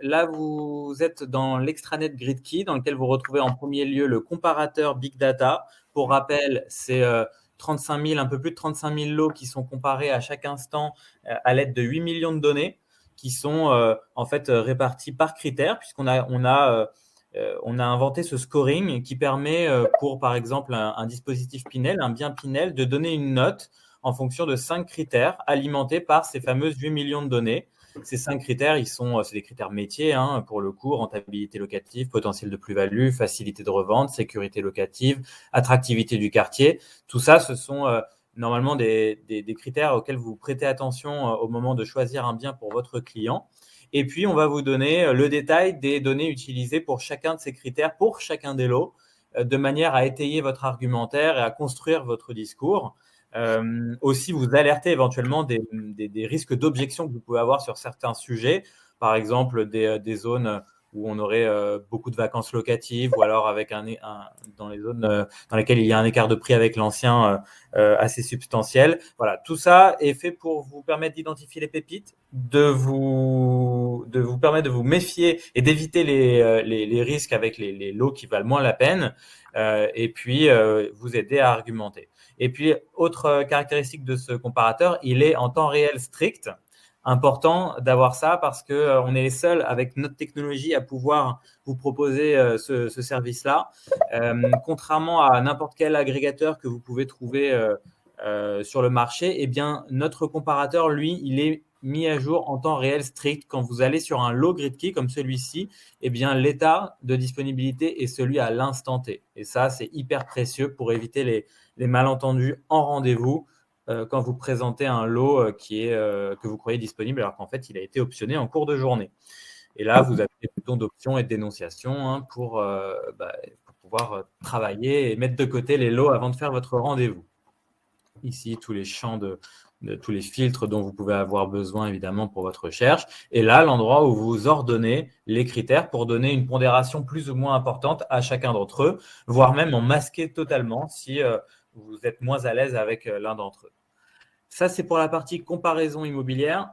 Là, vous êtes dans l'extranet GridKey, dans lequel vous retrouvez en premier lieu le comparateur Big Data. Pour rappel, c'est 35 000, un peu plus de 35 000 lots qui sont comparés à chaque instant à l'aide de 8 millions de données qui sont en fait réparties par critères, puisqu'on a inventé ce scoring qui permet pour, par exemple, un dispositif Pinel, un bien Pinel, de donner une note en fonction de 5 critères alimentés par ces fameuses 8 millions de données. Ces 5 critères, c'est des critères métiers, pour le coup: rentabilité locative, potentiel de plus-value, facilité de revente, sécurité locative, attractivité du quartier. Tout ça, ce sont normalement des critères auxquels vous prêtez attention au moment de choisir un bien pour votre client. Et puis, on va vous donner le détail des données utilisées pour chacun de ces critères, pour chacun des lots, de manière à étayer votre argumentaire et à construire votre discours. Aussi, vous alerter éventuellement des risques d'objection que vous pouvez avoir sur certains sujets, par exemple des zones où on aurait beaucoup de vacances locatives, ou alors avec dans les zones dans lesquelles il y a un écart de prix avec l'ancien assez substantiel. Voilà, tout ça est fait pour vous permettre d'identifier les pépites, de vous permettre de vous méfier et d'éviter les risques avec les lots qui valent moins la peine, et puis vous aider à argumenter. Et puis, autre caractéristique de ce comparateur, il est en temps réel strict. Important d'avoir ça parce qu'on est les seuls avec notre technologie à pouvoir vous proposer ce service-là. Contrairement à n'importe quel agrégateur que vous pouvez trouver sur le marché, eh bien, notre comparateur, lui, il est mis à jour en temps réel strict. Quand vous allez sur un lot GridKey comme celui-ci, eh bien, l'état de disponibilité est celui à l'instant T. Et ça, c'est hyper précieux pour éviter les malentendus en rendez-vous quand vous présentez un lot que vous croyez disponible alors qu'en fait, il a été optionné en cours de journée. Et là, vous avez des boutons d'option et de dénonciation pour pouvoir travailler et mettre de côté les lots avant de faire votre rendez-vous. Ici, tous les champs tous les filtres dont vous pouvez avoir besoin évidemment pour votre recherche. Et là, l'endroit où vous ordonnez les critères pour donner une pondération plus ou moins importante à chacun d'entre eux, voire même en masquer totalement si vous êtes moins à l'aise avec l'un d'entre eux. Ça, c'est pour la partie comparaison immobilière.